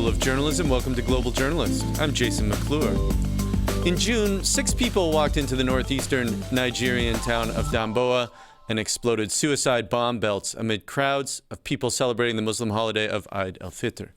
of Journalism. Welcome to Global Journalist. I'm Jason McClure. In June, 6 people walked into the northeastern Nigerian town of Damboa and exploded suicide bomb belts amid crowds of people celebrating the Muslim holiday of Eid al-Fitr.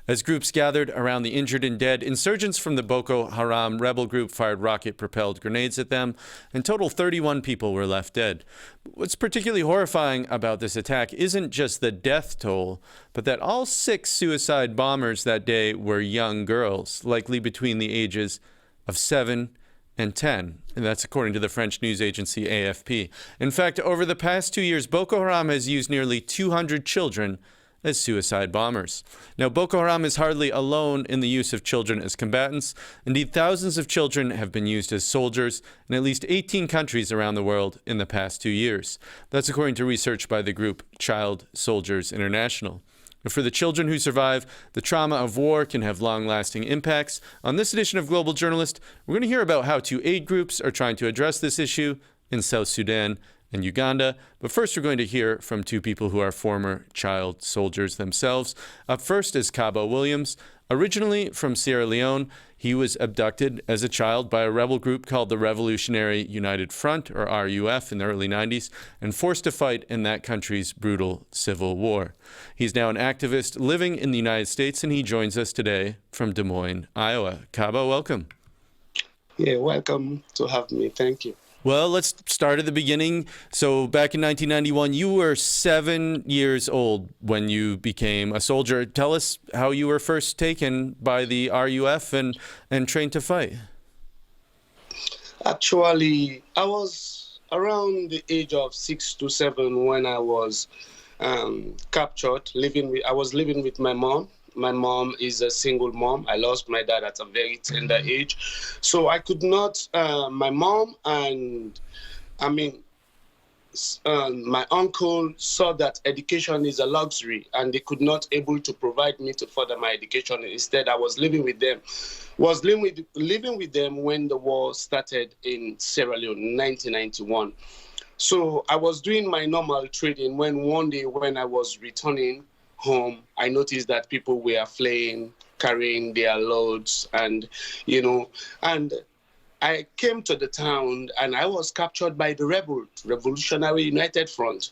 As groups gathered around the injured and dead, insurgents from the Boko Haram rebel group fired rocket-propelled grenades at them. In total, 31 people were left dead. What's particularly horrifying about this attack isn't just the death toll, but that all 6 suicide bombers that day were young girls, likely between the ages of 7 and 10. And that's according to the French news agency AFP. In fact, over the past 2 years, Boko Haram has used nearly 200 children as suicide bombers. Now, Boko Haram is hardly alone in the use of children as combatants. Indeed, thousands of children have been used as soldiers in at least 18 countries around the world in the past 2 years. That's according to research by the group Child Soldiers International. For the children who survive, the trauma of war can have long-lasting impacts. On this edition of Global Journalist, we're going to hear about how 2 aid groups are trying to address this issue in South Sudan and Uganda. But first, we're going to hear from 2 people who are former child soldiers themselves. Up first is Kabba Williams. Originally from Sierra Leone, he was abducted as a child by a rebel group called the Revolutionary United Front, or RUF, in the early 90s, and forced to fight in that country's brutal civil war. He's now an activist living in the United States, and he joins us today from Des Moines, Iowa. Kabba, welcome. Yeah, welcome to have me. Thank you. Well, let's start at the beginning. So back in 1991, you were 7 years old when you became a soldier. Tell us how you were first taken by the RUF and trained to fight. Actually, I was around the age of 6 to 7 when I was captured. I was living with my mom. My mom is a single mom. I lost my dad at a very tender age. So I could not, my mom and, my uncle saw that education is a luxury and they could not able to provide me to further my education. Instead, I was living with them. Living with them when the war started in Sierra Leone in 1991. So I was doing my normal trading when one day when I was returning home, I noticed that people were fleeing, carrying their loads, and I came to the town and I was captured by the Revolutionary United Front.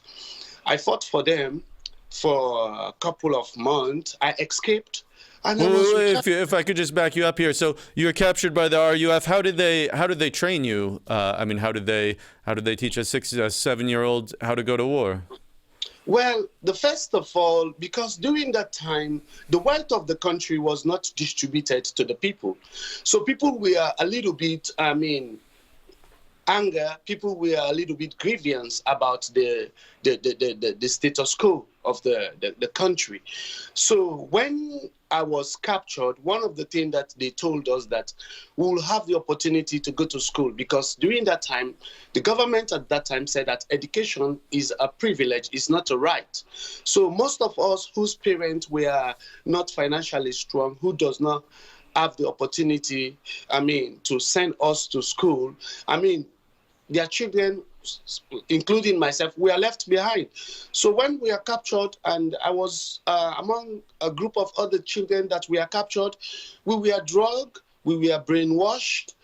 I fought for them for a couple of months. I escaped. And if I could just back you up here, so you were captured by the RUF. How did they train you? How did they teach a 6 or 7-year-old how to go to war? Well, first of all, because during that time, the wealth of the country was not distributed to the people. So people were a little bit, anger, people were a little bit grievous about the status quo of the country. So when I was captured, one of the things that they told us that we will have the opportunity to go to school, because during that time, the government at that time said that education is a privilege, it's not a right. So most of us whose parents were not financially strong, who does not have the opportunity, to send us to school, their children, including myself, we are left behind. So when we are captured, and I was among a group of other children that we are captured, we were drugged, we were brainwashed,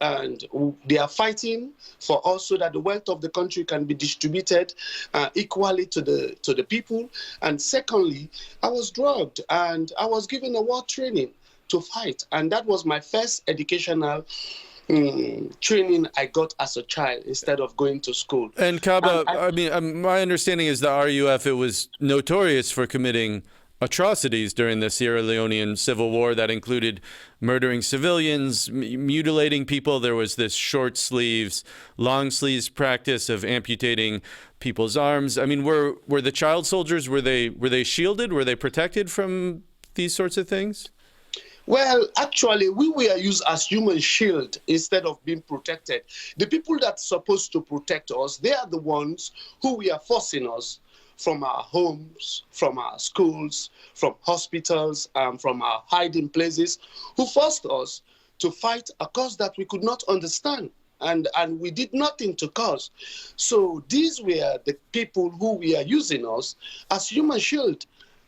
and they are fighting for us so that the wealth of the country can be distributed equally to the people. And secondly, I was drugged and I was given a war training to fight. And that was my first educational training I got as a child instead of going to school. And Kabba, my understanding is the RUF, it was notorious for committing atrocities during the Sierra Leonean civil war that included murdering civilians, mutilating people. There was this short sleeves, long sleeves practice of amputating people's arms. Were the child soldiers, were they shielded? Were they protected from these sorts of things? Well, actually, we were used as human shield instead of being protected. The people that's supposed to protect us, they are the ones who were forcing us from our homes, from our schools, from hospitals, from our hiding places, who forced us to fight a cause that we could not understand. And we did nothing to cause. So these were the people who were using us as human shield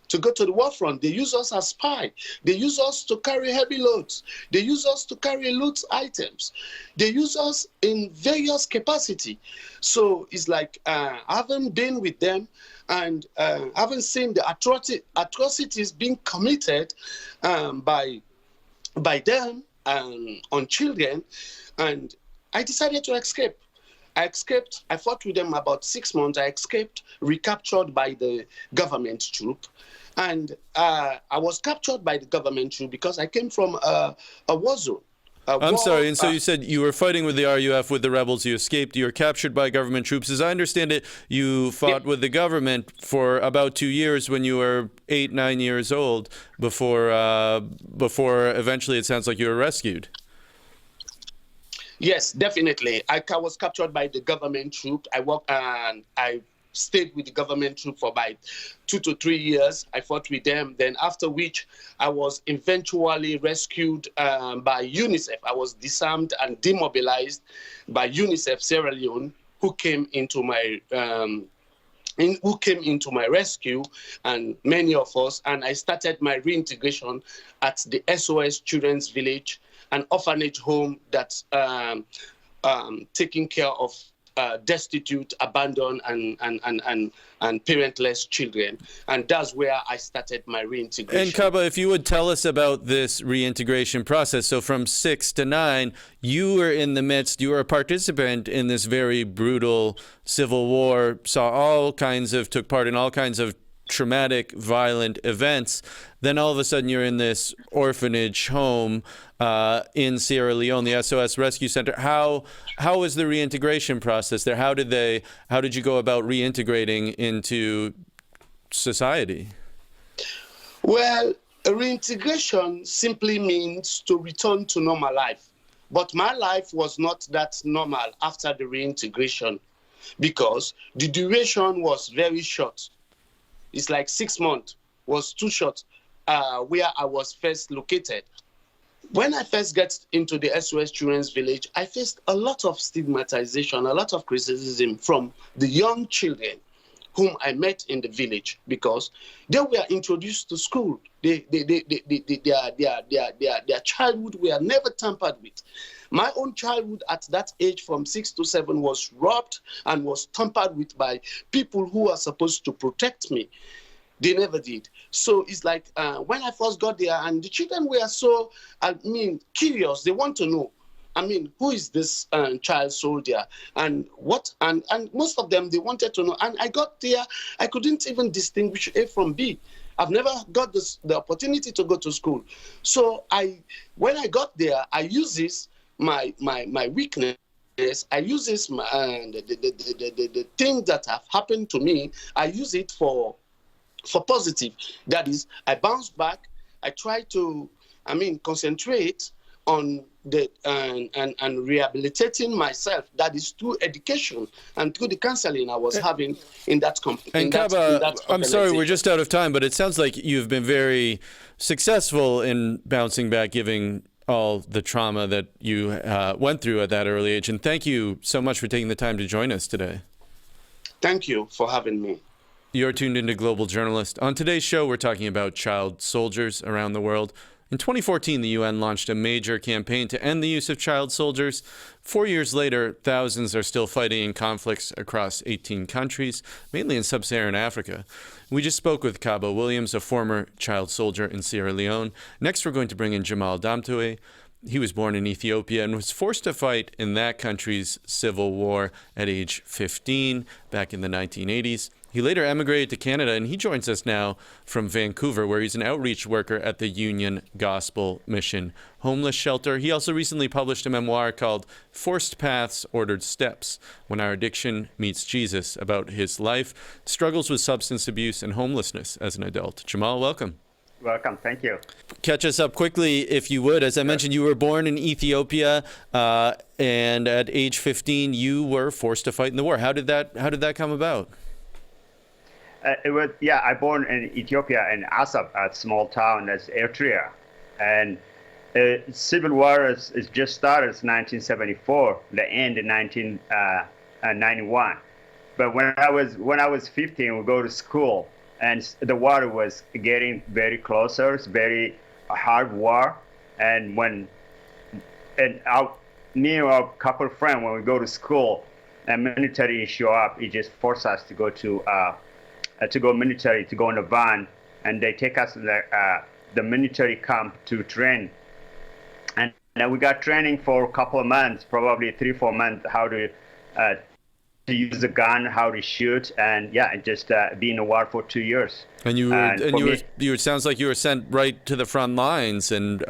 to go to the war front. They use us as spy. They use us to carry heavy loads. They use us to carry loot items. They use us in various capacity. So it's like I haven't been with them and haven't seen the atrocities being committed by them on children, and I decided to escape. I escaped. I fought with them about 6 months. I escaped, recaptured by the government troop. And I was captured by the government troop because I came from a war zone. I'm sorry, and so you said you were fighting with the RUF, with the rebels, you escaped, you were captured by government troops. As I understand it, you fought with the government for about 2 years when you were 8, 9 years old before eventually it sounds like you were rescued. Yes, definitely. I was captured by the government troop. I worked and I stayed with the government troop for about 2 to 3 years. I fought with them. Then after which I was eventually rescued by UNICEF. I was disarmed and demobilized by UNICEF Sierra Leone, who came into my rescue, and many of us, and I started my reintegration at the SOS Children's Village, an orphanage home that's taking care of destitute, abandoned, and parentless children. And that's where I started my reintegration. And Kabba, if you would tell us about this reintegration process. So from 6 to 9, you were in the midst, you were a participant in this very brutal civil war, took part in all kinds of traumatic, violent events. Then all of a sudden you're in this orphanage home in Sierra Leone, the SOS Rescue Center. How was the reintegration process there? How did you go about reintegrating into society? Well, reintegration simply means to return to normal life. But my life was not that normal after the reintegration because the duration was very short. It's like 6 months was too short where I was first located. When I first got into the SOS Children's Village, I faced a lot of stigmatization, a lot of criticism from the young children whom I met in the village because they were introduced to school. Their childhood were never tampered with. My own childhood at that age from 6 to 7 was robbed and was tampered with by people who are supposed to protect me. They never did. So it's like when I first got there and the children were so, curious. They want to know, who is this child soldier and what? And most of them, they wanted to know. And I got there, I couldn't even distinguish A from B. I've never got the opportunity to go to school. So when I got there, I used this, my weakness. I use this, the thing that have happened to me, I use it for positive. That is, I bounce back. I try to, concentrate on the and rehabilitating myself. That is through education and through the counseling I was having in that company. And Kabba, I'm sorry, we're just out of time, but it sounds like you've been very successful in bouncing back, giving all the trauma that you went through at that early age. And thank you so much for taking the time to join us today. Thank you for having me. You're tuned into Global Journalist. On today's show, we're talking about child soldiers around the world. In 2014, the UN launched a major campaign to end the use of child soldiers. 4 years later, thousands are still fighting in conflicts across 18 countries, mainly in sub-Saharan Africa. We just spoke with Kabba Williams, a former child soldier in Sierra Leone. Next, we're going to bring in Jemal Damtawe. He was born in Ethiopia and was forced to fight in that country's civil war at age 15 back in the 1980s. He later emigrated to Canada, and he joins us now from Vancouver, where he's an outreach worker at the Union Gospel Mission Homeless Shelter. He also recently published a memoir called Forced Paths, Ordered Steps, When Our Addiction Meets Jesus, about his life, struggles with substance abuse, and homelessness as an adult. Jemal, welcome. Welcome. Thank you. Catch us up quickly, if you would. As I mentioned, you were born in Ethiopia, and at age 15, you were forced to fight in the war. How did that come about? I born in Ethiopia in Asab, a small town that's Eritrea, and civil war is just started. It's 1974, the end in 1991. But when I was 15, we go to school, and the war was getting very closer. It's very hard war, and me and our couple friends, when we go to school, and military show up, it just forced us to go to military, to go in a van, and they take us to the military camp to train. And then we got training for a couple of months, probably 3-4 months, how to use a gun, how to shoot, and just be in the war for 2 years. And you sounds like you were sent right to the front lines, and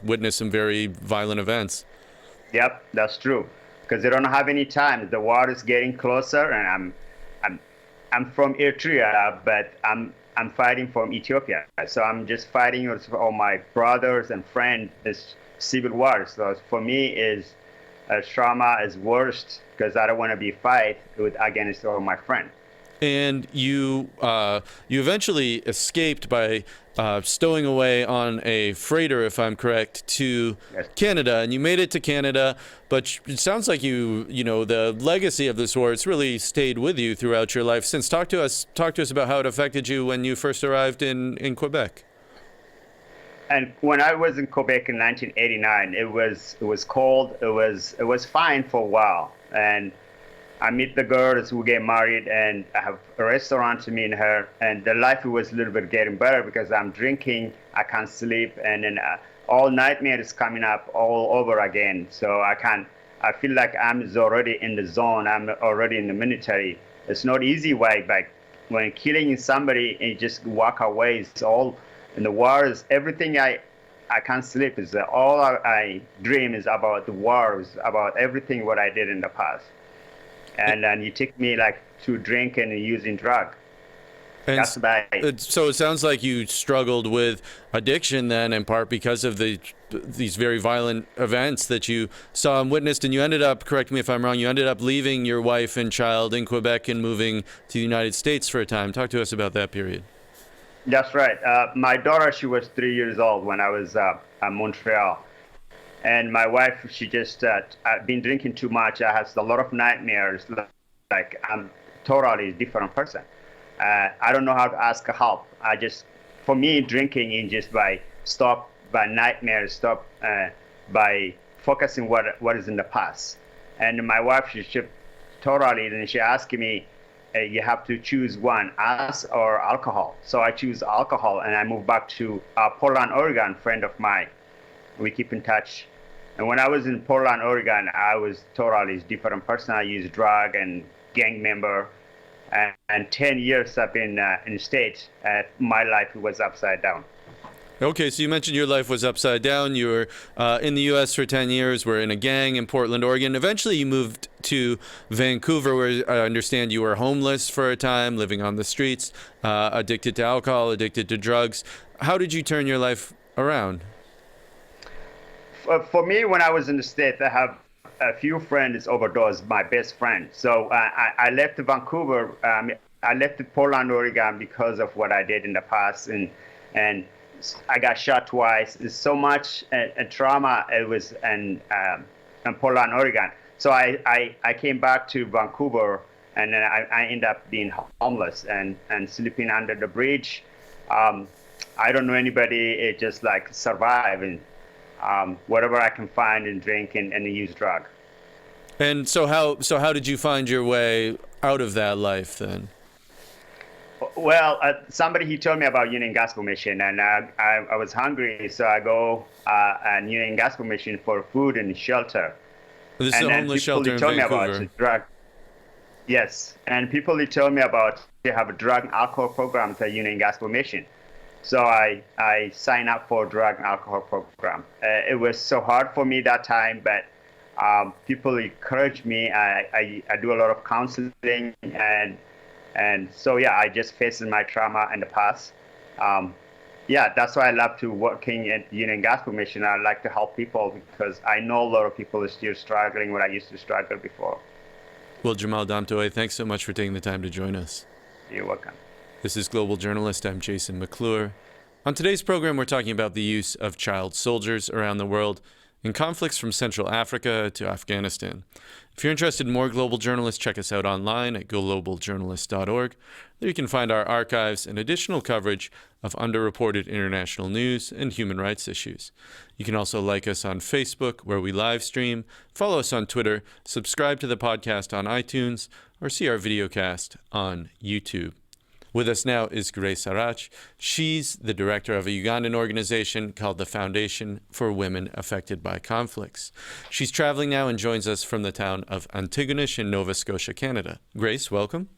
witnessed some very violent events. Yep, that's true. Because they don't have any time. The war is getting closer, and I'm from Eritrea, but I'm fighting from Ethiopia. So I'm just fighting with all my brothers and friends. This civil war. So for me, trauma is worst because I don't want to be fight against all my friends. And you eventually escaped by stowing away on a freighter, if I'm correct, to Canada, and you made it to Canada. But it sounds like the legacy of this war, it's really stayed with you throughout your life since. Talk to us about how it affected you when you first arrived in Quebec. And when I was in Quebec in 1989, it was cold. It was fine for a while, and I meet the girls who get married, and I have a restaurant to me and her, and the life was a little bit getting better because I'm drinking, I can't sleep, and then all nightmares coming up all over again. So I feel like I'm already in the zone. I'm already in the military. It's not easy way, like when killing somebody and just walk away. It's all in the war is everything. I can't sleep. Is all I dream is about the wars, about everything what I did in the past. And then you take me like to drink and using drug. That's about it. So it sounds like you struggled with addiction then, in part because of these very violent events that you saw and witnessed. And you ended up, correct me if I'm wrong, you ended up leaving your wife and child in Quebec and moving to the United States for a time. Talk to us about that period. That's right. My daughter, she was 3 years old when I was at Montreal. And my wife, she just I've been drinking too much. I have a lot of nightmares. Like I'm totally different person. I don't know how to ask help. For me, drinking is just by nightmares, stop by focusing what is in the past. And my wife, she totally, and she asked me, you have to choose one, us or alcohol. So I choose alcohol, and I moved back to Portland, Oregon, friend of mine. We keep in touch. And when I was in Portland, Oregon, I was totally different person. I used drug and gang member. And 10 years I've been in the States. My life was upside down. Okay, so you mentioned your life was upside down. You were in the U.S. for 10 years, were in a gang in Portland, Oregon. Eventually you moved to Vancouver, where I understand you were homeless for a time, living on the streets, addicted to alcohol, addicted to drugs. How did you turn your life around? For me, when I was in the States, I have a few friends overdosed, my best friend. So I left Vancouver. I left Portland, Oregon because of what I did in the past. And I got shot twice. There's so much trauma it was in Portland, Oregon. So I came back to Vancouver, and then I ended up being homeless and sleeping under the bridge. I don't know anybody. It just like surviving. Whatever I can find and drink and use drug. And so how did you find your way out of that life then? Well, somebody he told me about Union Gospel Mission, and I was hungry, so I go and Union Gospel Mission for food and shelter. This is a homeless shelter in Vancouver. Vancouver. Me about drug. Yes, and people they told me about they have a drug and alcohol program at Union Gospel Mission. So I signed up for a drug and alcohol program. It was so hard for me that time, but people encouraged me. I do a lot of counseling, and so I just faced my trauma in the past. That's why I love to working at Union Gospel Mission. I like to help people because I know a lot of people are still struggling what I used to struggle before. Well, Jemal Damtawe, thanks so much for taking the time to join us. You're welcome. This is Global Journalist. I'm Jason McClure. On today's program, we're talking about the use of child soldiers around the world, in conflicts from Central Africa to Afghanistan. If you're interested in more global journalists, check us out online at globaljournalist.org. There you can find our archives and additional coverage of underreported international news and human rights issues. You can also like us on Facebook, where we live stream, follow us on Twitter, subscribe to the podcast on iTunes, or see our videocast on YouTube. With us now is Grace Arach. She's the director of a Ugandan organization called the Foundation for Women Affected by Conflicts. She's traveling now and joins us from the town of Antigonish in Nova Scotia, Canada. Grace, welcome.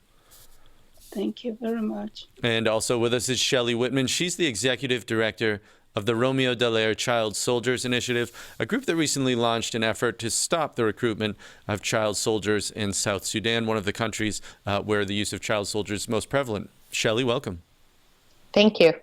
Thank you very much. And also with us is Shelly Whitman. She's the executive director of the Romeo Dallaire Child Soldiers Initiative, a group that recently launched an effort to stop the recruitment of child soldiers in South Sudan, one of the countries where the use of child soldiers is most prevalent. Shelly, welcome. Thank you.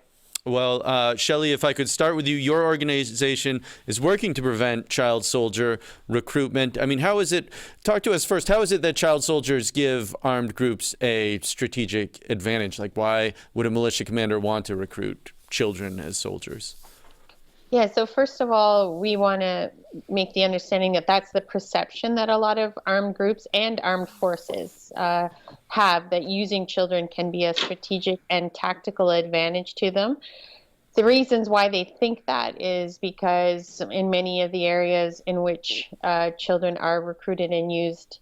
Well, Shelly, if I could start with you, your organization is working to prevent child soldier recruitment. I mean, talk to us first, how is it that child soldiers give armed groups a strategic advantage? Like, why would a militia commander want to recruit children as soldiers? Yeah, so first of all, we want to make the understanding that that's the perception that a lot of armed groups and armed forces have, that using children can be a strategic and tactical advantage to them. The reasons why they think that is because in many of the areas in which children are recruited and used,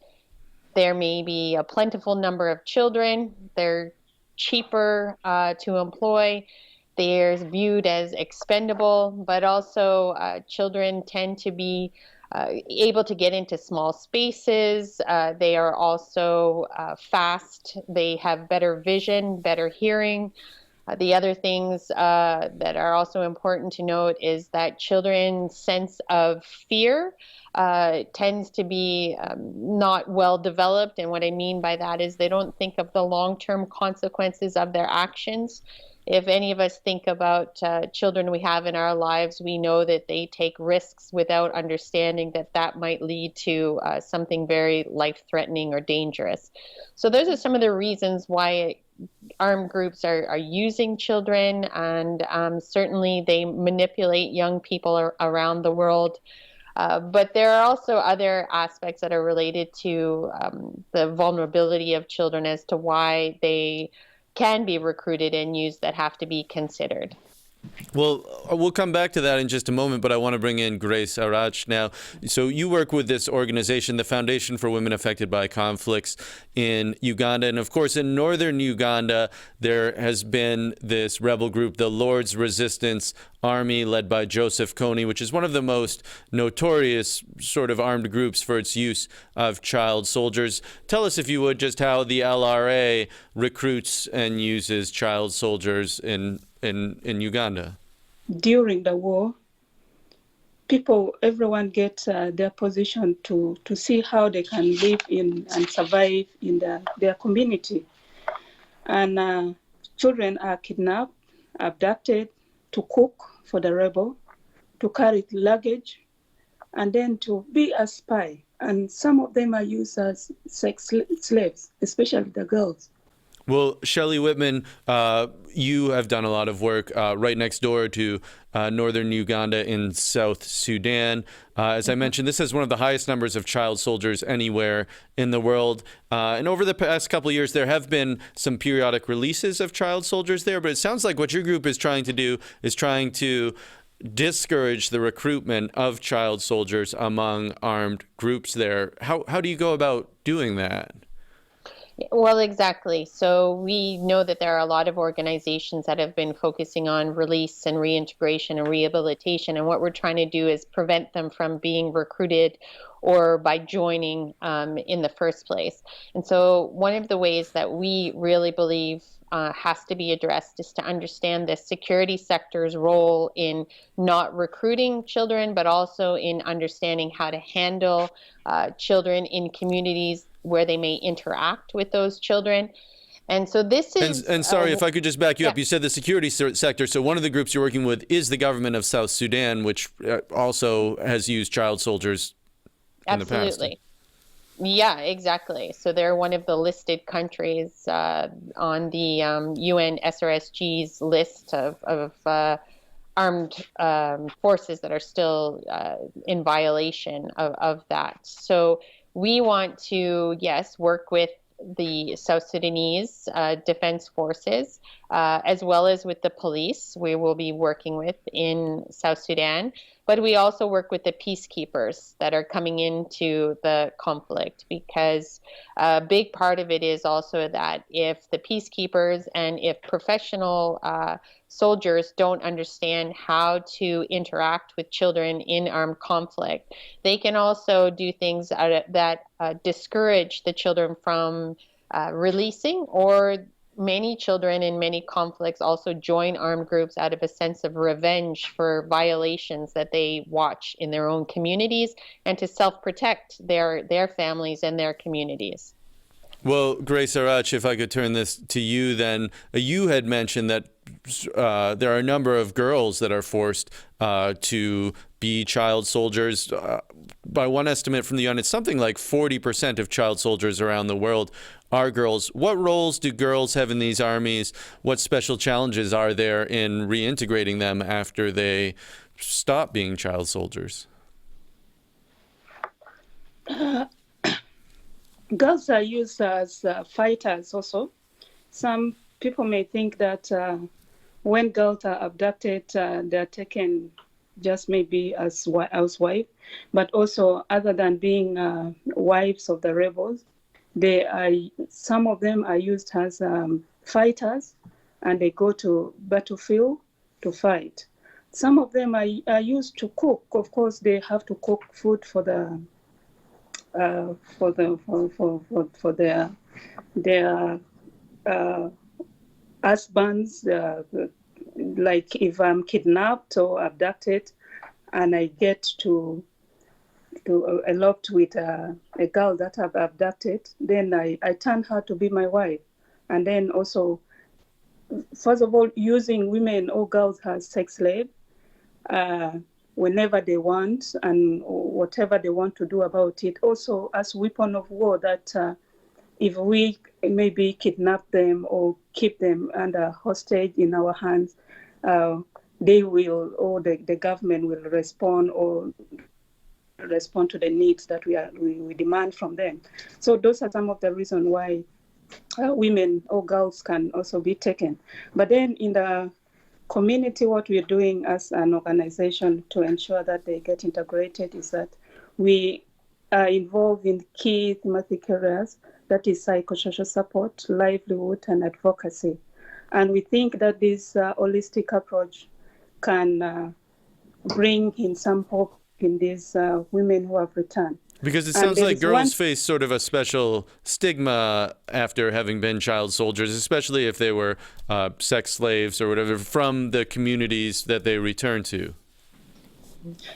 there may be a plentiful number of children. They're cheaper to employ. They're viewed as expendable, but also children tend to be able to get into small spaces. They are also fast. They have better vision, better hearing. The other things that are also important to note is that children's sense of fear tends to be not well developed. And what I mean by that is they don't think of the long-term consequences of their actions. If any of us think about children we have in our lives, we know that they take risks without understanding that that might lead to something very life-threatening or dangerous. So those are some of the reasons why armed groups are using children, and certainly they manipulate young people around the world. But there are also other aspects that are related to the vulnerability of children as to why they can be recruited and used that have to be considered. Well, we'll come back to that in just a moment, but I want to bring in Grace Arach now. So you work with this organization, the Foundation for Women Affected by Conflicts in Uganda. And of course, in northern Uganda, there has been this rebel group, the Lord's Resistance Army, led by Joseph Kony, which is one of the most notorious sort of armed groups for its use of child soldiers. Tell us, if you would, just how the LRA recruits and uses child soldiers in Uganda. During the war, everyone gets their position to see how they can live in and survive in their community. And children are kidnapped, abducted, to cook for the rebel, to carry luggage, and then to be a spy. And some of them are used as sex slaves, especially the girls. Well, Shelly Whitman, you have done a lot of work right next door to northern Uganda in South Sudan. As I mentioned, this has one of the highest numbers of child soldiers anywhere in the world. And over the past couple of years, there have been some periodic releases of child soldiers there. But it sounds like what your group is trying to do is trying to discourage the recruitment of child soldiers among armed groups there. How do you go about doing that? Well, exactly. So we know that there are a lot of organizations that have been focusing on release and reintegration and rehabilitation. And what we're trying to do is prevent them from being recruited or by joining in the first place. And so one of the ways that we really believe has to be addressed is to understand the security sector's role in not recruiting children, but also in understanding how to handle children in communities where they may interact with those children. And so this is... And sorry, if I could just back you up. You said the security sector. So one of the groups you're working with is the government of South Sudan, which also has used child soldiers in the past. Absolutely. Yeah, exactly. So they're one of the listed countries on the UN SRSG's list of armed forces that are still in violation of that. So we want to, yes, work with the South Sudanese Defense Forces, as well as with the police we will be working with in South Sudan. But we also work with the peacekeepers that are coming into the conflict, because a big part of it is also that if the peacekeepers and if professional soldiers don't understand how to interact with children in armed conflict, they can also do things that discourage the children from releasing, or many children in many conflicts also join armed groups out of a sense of revenge for violations that they watch in their own communities and to self-protect their families and their communities. Well, Grace Arach, if I could turn this to you then. You had mentioned that there are a number of girls that are forced to be child soldiers. By one estimate from the UN, it's something like 40% of child soldiers around the world are girls. What roles do girls have in these armies? What special challenges are there in reintegrating them after they stop being child soldiers? Girls are used as fighters also. Some people may think that when girls are abducted, they're taken just maybe as housewives, but also other than being wives of the rebels, some of them are used as fighters, and they go to battlefield to fight. Some of them are used to cook. Of course, they have to cook food for their husbands. Like if I'm kidnapped or abducted, and I get to elope with a girl that I've abducted, then I turn her to be my wife. And then also, first of all, using women or girls as sex slaves whenever they want and whatever they want to do about it. Also as weapon of war, that if we maybe kidnap them or keep them under hostage in our hands, they will, or the government will respond to the needs that we demand from them. So those are some of the reasons why women or girls can also be taken. But then in the community, what we're doing as an organization to ensure that they get integrated is that we are involved in key thematic areas, that is psychosocial support, livelihood, and advocacy. And we think that this holistic approach can bring in some hope in these women who have returned. Because it sounds like girls face sort of a special stigma after having been child soldiers, especially if they were sex slaves or whatever, from the communities that they return to.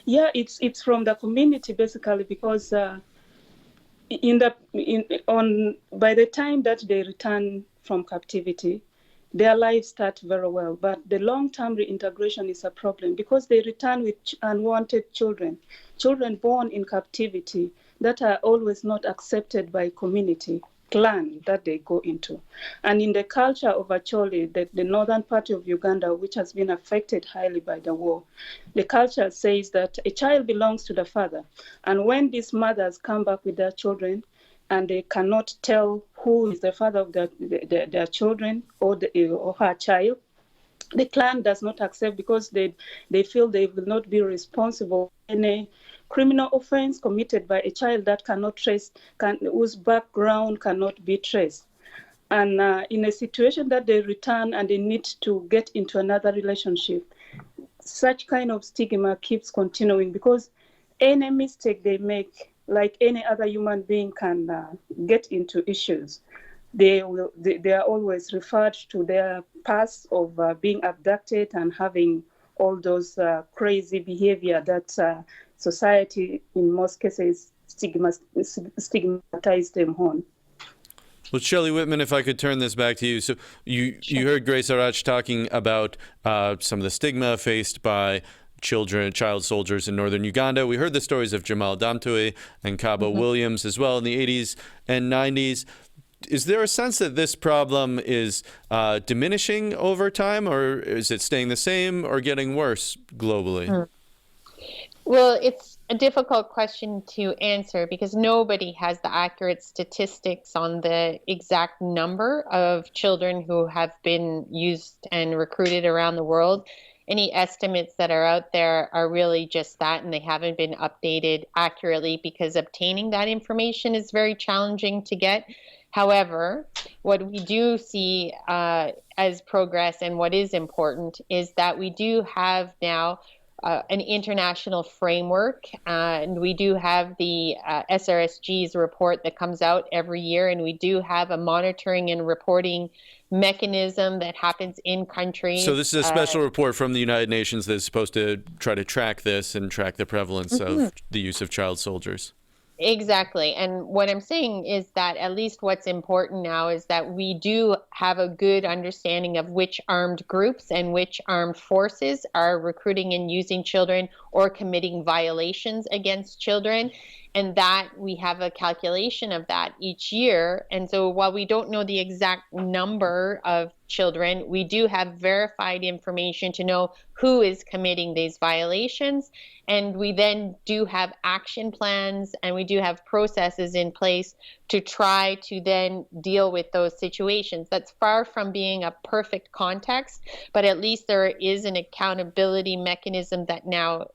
Yeah, it's from the community basically, because by the time that they return from captivity, their lives start very well, but the long-term reintegration is a problem because they return with unwanted children born in captivity that are always not accepted by community, clan that they go into. And in the culture of Acholi, the northern part of Uganda, which has been affected highly by the war, the culture says that a child belongs to the father. And when these mothers come back with their children, and they cannot tell who is the father of their children or her child, the clan does not accept, because they feel they will not be responsible for any criminal offense committed by a child that cannot trace, whose background cannot be traced. And in a situation that they return and they need to get into another relationship, such kind of stigma keeps continuing, because any mistake they make, like any other human being can get into issues. They are always referred to their past of being abducted and having all those crazy behavior that society in most cases stigmatized them on. Well, Shelly Whitman, if I could turn this back to you. So you heard Grace Arach talking about some of the stigma faced by child soldiers in northern Uganda. We heard the stories of Jemal Damtawe and Kabba Williams as well in the 80s and 90s. Is there a sense that this problem is diminishing over time, or is it staying the same or getting worse globally? Well, it's a difficult question to answer because nobody has the accurate statistics on the exact number of children who have been used and recruited around the world. Any estimates that are out there are really just that, and they haven't been updated accurately because obtaining that information is very challenging to get. However, what we do see as progress and what is important is that we do have now an international framework, and we do have the SRSG's report that comes out every year, and we do have a monitoring and reporting mechanism that happens in countries. So this is a special report from the United Nations that is supposed to try to track this and track the prevalence of the use of child soldiers. Exactly. And what I'm saying is that at least what's important now is that we do have a good understanding of which armed groups and which armed forces are recruiting and using children or committing violations against children. And that we have a calculation of that each year. And so while we don't know the exact number of children, we do have verified information to know who is committing these violations. And we then do have action plans and we do have processes in place to try to then deal with those situations. That's far from being a perfect context, but at least there is an accountability mechanism that now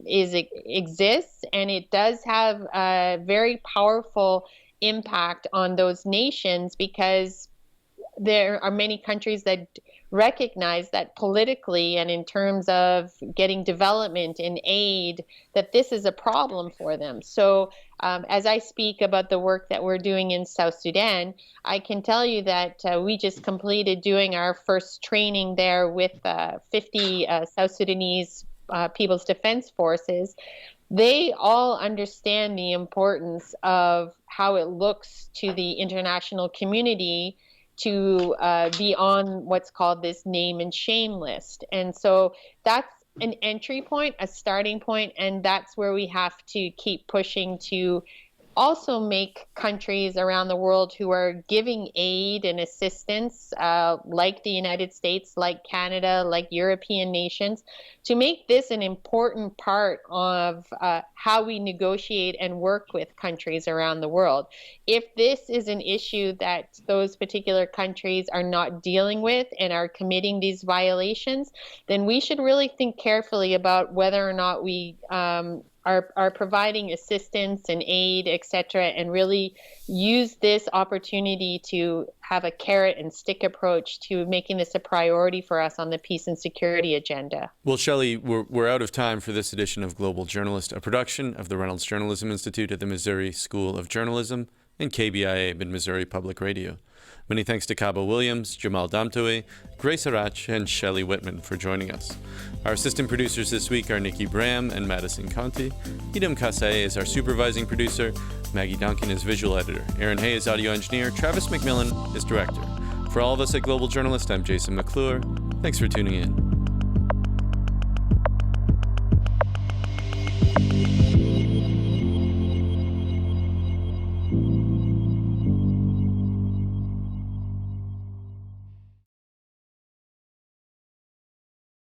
exists, and it does have a very powerful impact on those nations because there are many countries that recognize that politically and in terms of getting development and aid, that this is a problem for them. So as I speak about the work that we're doing in South Sudan, I can tell you that we just completed doing our first training there with 50 South Sudanese People's Defense Forces. They all understand the importance of how it looks to the international community to be on what's called this name and shame list. And so that's an entry point, a starting point, and that's where we have to keep pushing to also make countries around the world who are giving aid and assistance, like the United States, like Canada, like European nations, to make this an important part of how we negotiate and work with countries around the world. If this is an issue that those particular countries are not dealing with and are committing these violations, then we should really think carefully about whether or not we are providing assistance and aid, et cetera, and really use this opportunity to have a carrot and stick approach to making this a priority for us on the peace and security agenda. Well, Shelly, we're out of time for this edition of Global Journalist, a production of the Reynolds Journalism Institute at the Missouri School of Journalism and KBIA Mid-Missouri Public Radio. Many thanks to Kabba Williams, Jemal Damtawe, Grace Arach, and Shelly Whitman for joining us. Our assistant producers this week are Niki Braham and Madison Conte. Edom Kassaye is our supervising producer. Maggie Duncan is visual editor. Aaron Hay is audio engineer. Travis McMillan is director. For all of us at Global Journalist, I'm Jason McClure. Thanks for tuning in.